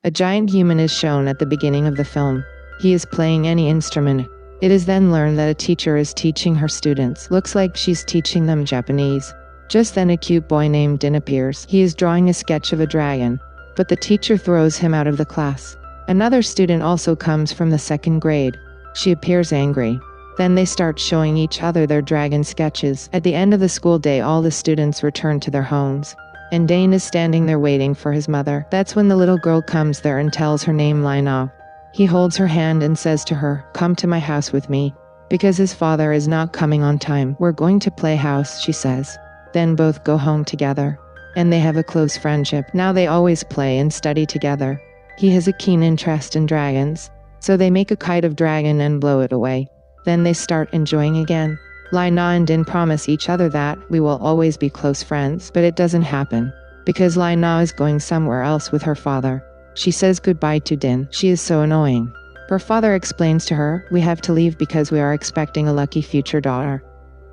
A giant human is shown at the beginning of the film. He is playing any instrument. It is then learned that a teacher is teaching her students. Looks like she's teaching them Japanese. Just then a cute boy named Din appears. He is drawing a sketch of a dragon, but the teacher throws him out of the class. Another student also comes from the 2nd grade. She appears angry. Then they start showing each other their dragon sketches. At the end of the school day, all the students return to their homes, and Dane is standing there waiting for his mother. That's when the little girl comes there and tells her name Lina. He holds her hand and says to her, "Come to my house with me." Because his father is not coming on time. "We're going to play house," she says. Then both go home together, and they have a close friendship. Now they always play and study together. He has a keen interest in dragons, so they make a kite of dragon and blow it away. Then they start enjoying again. Lina and Din promise each other that we will always be close friends, but it doesn't happen, because Lina is going somewhere else with her father. She says goodbye to Din. She is so annoying. Her father explains to her, "We have to leave because we are expecting a lucky future daughter."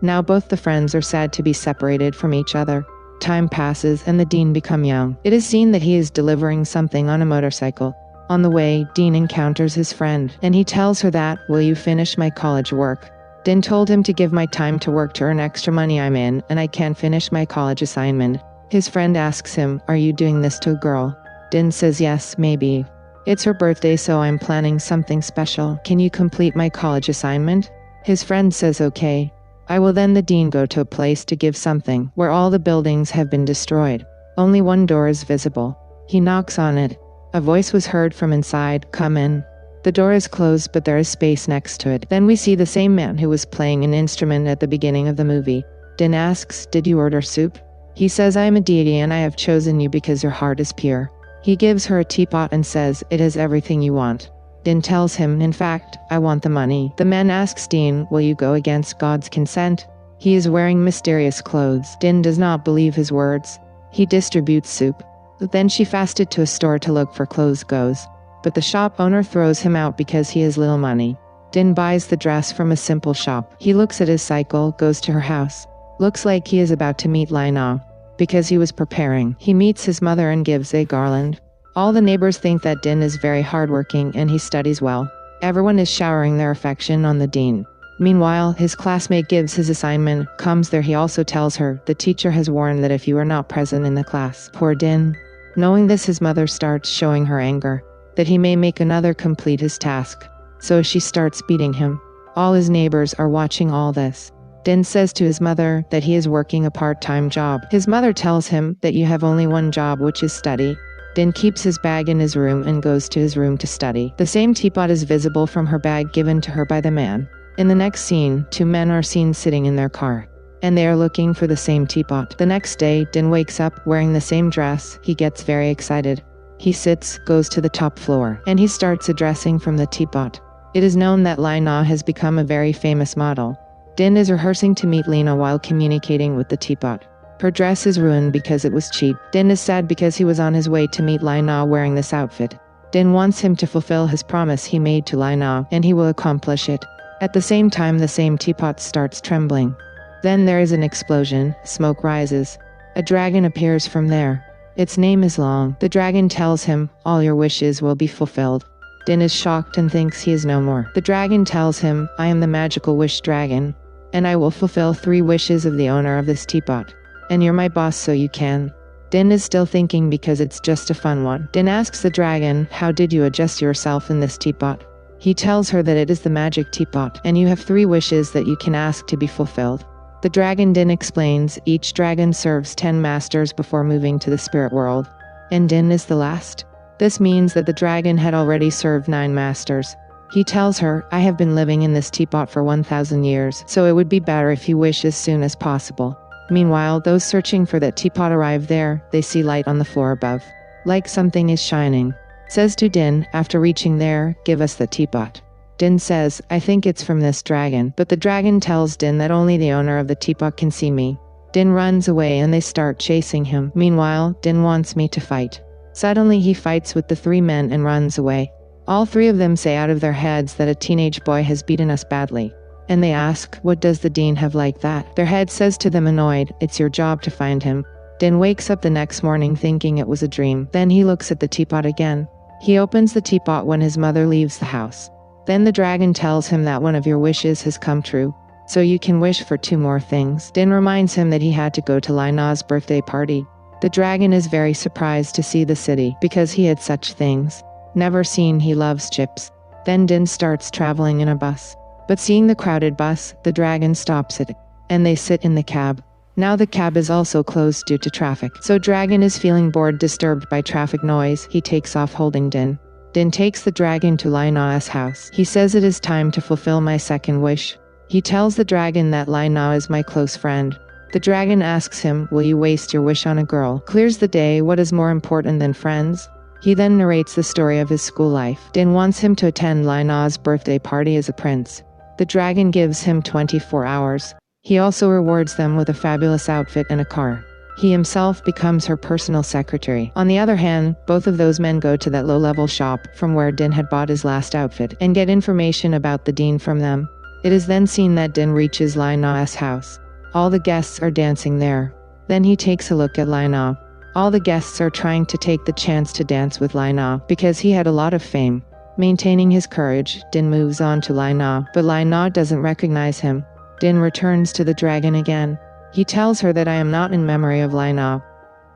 Now both the friends are sad to be separated from each other. Time passes and the Dean become young. It is seen that he is delivering something on a motorcycle. On the way, Dean encounters his friend, and he tells her that, "Will you finish my college work?" Din told him to give my time to work to earn extra money I'm in, and I can't finish my college assignment. His friend asks him, "Are you doing this to a girl?" Din says yes, maybe. "It's her birthday, so I'm planning something special. Can you complete my college assignment?" His friend says okay. I will then the Dean go to a place to give something, where all the buildings have been destroyed. Only one door is visible. He knocks on it. A voice was heard from inside, "Come in." The door is closed, but there is space next to it. Then we see the same man who was playing an instrument at the beginning of the movie. Din asks, "Did you order soup?" He says, "I am a deity and I have chosen you because your heart is pure." He gives her a teapot and says, "It has everything you want." Din tells him, "In fact, I want the money." The man asks Din, "Will you go against God's consent?" He is wearing mysterious clothes. Din does not believe his words. He distributes soup. Then she fasted to a store to look for clothes goes. But the shop owner throws him out because he has little money. Din buys the dress from a simple shop. He looks at his cycle, goes to her house. Looks like he is about to meet Lina, because he was preparing. He meets his mother and gives a garland. All the neighbors think that Din is very hardworking and he studies well. Everyone is showering their affection on the Dean. Meanwhile, his classmate gives his assignment, comes there. He also tells her, "The teacher has warned that if you are not present in the class." Poor Din. Knowing this, his mother starts showing her anger, that he may make another complete his task. So she starts beating him. All his neighbors are watching all this. Din says to his mother that he is working a part-time job. His mother tells him that you have only one job, which is study. Din keeps his bag in his room and goes to his room to study. The same teapot is visible from her bag given to her by the man. In the next scene, 2 men are seen sitting in their car, and they are looking for the same teapot. The next day, Din wakes up wearing the same dress. He gets very excited. He sits, goes to the top floor, and he starts addressing from the teapot. It is known that Lina has become a very famous model. Din is rehearsing to meet Lina while communicating with the teapot. Her dress is ruined because it was cheap. Din is sad because he was on his way to meet Lina wearing this outfit. Din wants him to fulfill his promise he made to Lina, and he will accomplish it. At the same time, the same teapot starts trembling. Then there is an explosion, smoke rises. A dragon appears from there. Its name is Long. The dragon tells him, "All your wishes will be fulfilled." Din is shocked and thinks he is no more. The dragon tells him, "I am the magical wish dragon, and I will fulfill 3 wishes of the owner of this teapot. And you're my boss, so you can." Din is still thinking because it's just a fun one. Din asks the dragon, "How did you adjust yourself in this teapot?" He tells her that it is the magic teapot, and you have 3 wishes that you can ask to be fulfilled. The dragon Din explains, each dragon serves 10 masters before moving to the spirit world, and Din is the last. This means that the dragon had already served 9 masters. He tells her, "I have been living in this teapot for 1,000 years, so it would be better if you wish as soon as possible." Meanwhile, those searching for that teapot arrive there. They see light on the floor above, like something is shining. Says to Din, after reaching there, "Give us the teapot." Din says, "I think it's from this dragon," but the dragon tells Din that only the owner of the teapot can see me. Din runs away and they start chasing him. Meanwhile, Din wants me to fight. Suddenly he fights with the 3 men and runs away. All 3 of them say out of their heads that a teenage boy has beaten us badly. And they ask, "What does the Dean have like that?" Their head says to them annoyed, "It's your job to find him." Din wakes up the next morning thinking it was a dream. Then he looks at the teapot again. He opens the teapot when his mother leaves the house. Then the dragon tells him that one of your wishes has come true, so you can wish for 2 more things. Din reminds him that he had to go to Laina's birthday party. The dragon is very surprised to see the city, because he had such things never seen. He loves chips. Then Din starts traveling in a bus. But seeing the crowded bus, the dragon stops it, and they sit in the cab. Now the cab is also closed due to traffic, so dragon is feeling bored, disturbed by traffic noise. He takes off holding Din. Din takes the dragon to Laina's house. He says it is time to fulfill my second wish. He tells the dragon that Laina is my close friend. The dragon asks him, will you waste your wish on a girl? Clears the day, what is more important than friends? He then narrates the story of his school life. Din wants him to attend Laina's birthday party as a prince. The dragon gives him 24 hours. He also rewards them with a fabulous outfit and a car. He himself becomes her personal secretary. On the other hand, both of those men go to that low-level shop from where Din had bought his last outfit and get information about the dean from them. It is then seen that Din reaches Laina's house. All the guests are dancing there. Then he takes a look at Laina. All the guests are trying to take the chance to dance with Laina because he had a lot of fame. Maintaining his courage, Din moves on to Laina, but Laina doesn't recognize him. Din returns to the dragon again. He tells her that I am not in memory of Laina.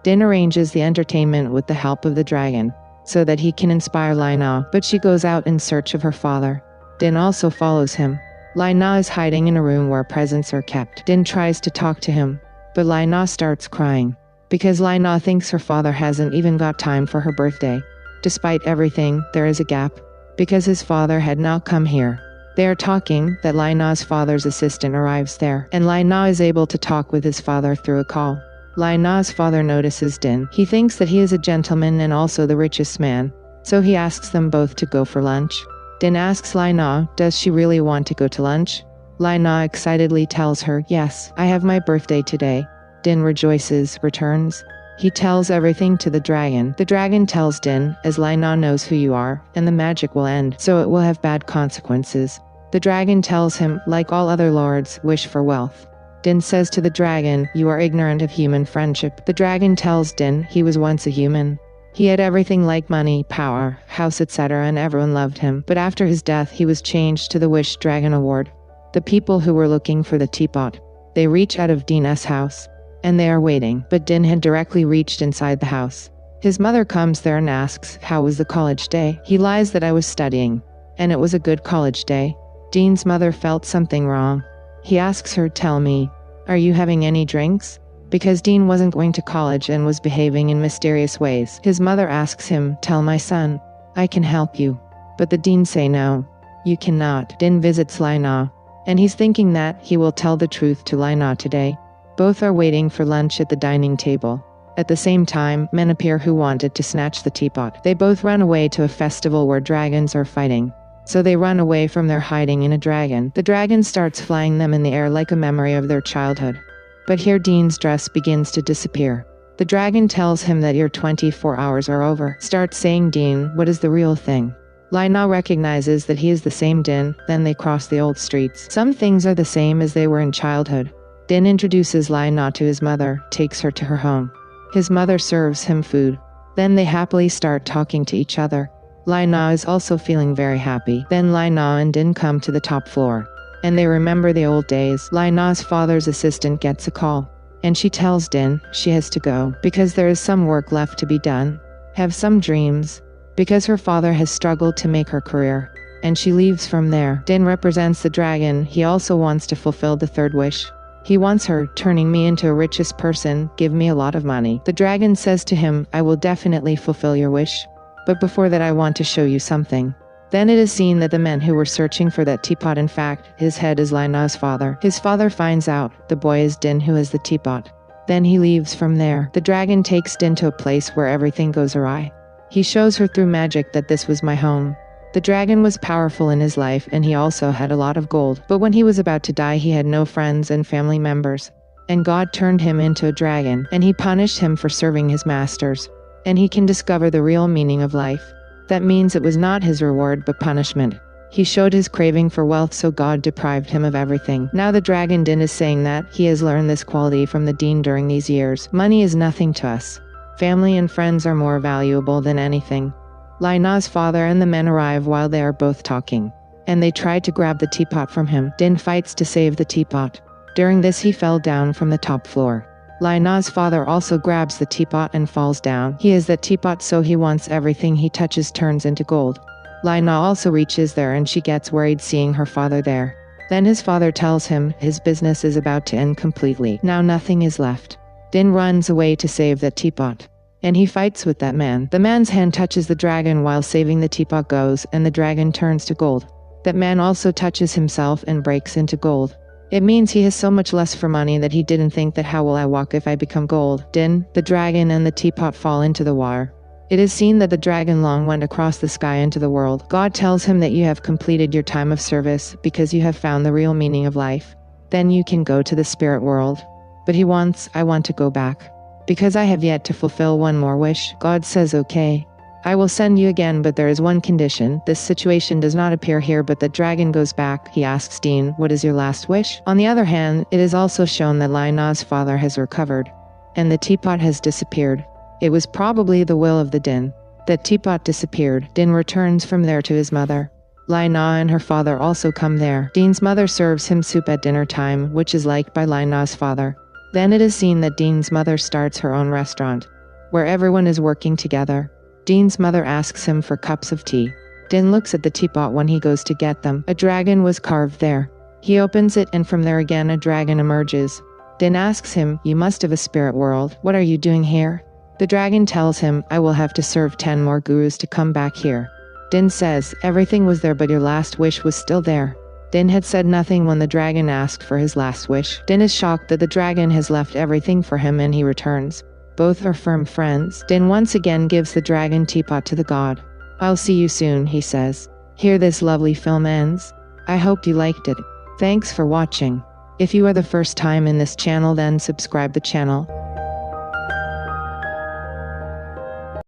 Din arranges the entertainment with the help of the dragon, so that he can inspire Laina, but she goes out in search of her father. Din also follows him. Laina is hiding in a room where presents are kept. Din tries to talk to him, but Laina starts crying, because Laina thinks her father hasn't even got time for her birthday. Despite everything, there is a gap, because his father had not come here. They are talking that Laina's father's assistant arrives there, and Laina is able to talk with his father through a call. Laina's father notices Din. He thinks that he is a gentleman and also the richest man, so he asks them both to go for lunch. Din asks Laina, does she really want to go to lunch? Laina excitedly tells her, yes, I have my birthday today. Din rejoices, returns. He tells everything to the dragon. The dragon tells Din, as Laina knows who you are, and the magic will end, so it will have bad consequences. The dragon tells him, like all other lords, wish for wealth. Din says to the dragon, you are ignorant of human friendship. The dragon tells Din he was once a human. He had everything like money, power, house, etc., and everyone loved him. But after his death, he was changed to the Wish Dragon Award. The people who were looking for the teapot, they reach out of Din's house, and they are waiting, but Din had directly reached inside the house. His mother comes there and asks, how was the college day? He lies that I was studying, and it was a good college day. Din's mother felt something wrong. He asks her, tell me, are you having any drinks? Because Din wasn't going to college and was behaving in mysterious ways. His mother asks him, tell my son, I can help you. But the Din say no, you cannot. Din visits Laina, and he's thinking that he will tell the truth to Laina today. Both are waiting for lunch at the dining table. At the same time, men appear who wanted to snatch the teapot. They both run away to a festival where dragons are fighting. So they run away from their hiding in a dragon. The dragon starts flying them in the air like a memory of their childhood. But here Din's dress begins to disappear. The dragon tells him that your 24 hours are over. Starts saying, Din, what is the real thing? Laina recognizes that he is the same Din, then they cross the old streets. Some things are the same as they were in childhood. Din introduces Laina to his mother, takes her to her home. His mother serves him food. Then they happily start talking to each other. Laina is also feeling very happy. Then Laina and Din come to the top floor, and they remember the old days. Laina's father's assistant gets a call, and she tells Din she has to go, because there is some work left to be done. Have some dreams, because her father has struggled to make her career, and she leaves from there. Din represents the dragon. He also wants to fulfill the third wish. He wants her, turning me into a richest person, give me a lot of money. The dragon says to him, I will definitely fulfill your wish. But before that I want to show you something. Then it is seen that the men who were searching for that teapot, in fact, his head is Laina's father. His father finds out the boy is Din who has the teapot. Then he leaves from there. The dragon takes Din to a place where everything goes awry. He shows her through magic that this was my home. The dragon was powerful in his life, and he also had a lot of gold. But when he was about to die, he had no friends and family members. And God turned him into a dragon, and he punished him for serving his masters. And he can discover the real meaning of life. That means it was not his reward but punishment. He showed his craving for wealth, so God deprived him of everything. Now the dragon Din is saying that he has learned this quality from the Din during these years. Money is nothing to us. Family and friends are more valuable than anything. Lai Na's father and the men arrive while they are both talking, and they try to grab the teapot from him. Din fights to save the teapot. During this he fell down from the top floor. Lai Na's father also grabs the teapot and falls down. He is that teapot, so he wants everything he touches turns into gold. Lai Na also reaches there and she gets worried seeing her father there. Then his father tells him his business is about to end completely. Now nothing is left. Din runs away to save that teapot, and he fights with that man. The man's hand touches the dragon while saving the teapot goes, and the dragon turns to gold. That man also touches himself and breaks into gold. It means he has so much less for money that he didn't think that how will I walk if I become gold. Din, the dragon and the teapot fall into the water. It is seen that the dragon long went across the sky into the world. God tells him that you have completed your time of service because you have found the real meaning of life. Then you can go to the spirit world. But he wants, I want to go back. Because I have yet to fulfill one more wish. God says okay. I will send you again, but there is one condition. This situation does not appear here, but the dragon goes back. He asks Din, what is your last wish? On the other hand, it is also shown that Lai Na's father has recovered, and the teapot has disappeared. It was probably the will of the Din. That teapot disappeared. Din returns from there to his mother. Lai Na and her father also come there. Din's mother serves him soup at dinner time, which is liked by Lai Na's father. Then it is seen that Din's mother starts her own restaurant, where everyone is working together. Din's mother asks him for cups of tea. Din looks at the teapot when he goes to get them. A dragon was carved there. He opens it and from there again a dragon emerges. Din asks him, you must have a spirit world. What are you doing here? The dragon tells him, I will have to serve 10 more gurus to come back here. Din says, everything was there but your last wish was still there. Din had said nothing when the dragon asked for his last wish. Din is shocked that the dragon has left everything for him and he returns. Both are firm friends. Din once again gives the dragon teapot to the god. I'll see you soon, he says. Here this lovely film ends. I hope you liked it. Thanks for watching. If you are the first time in this channel, then subscribe the channel.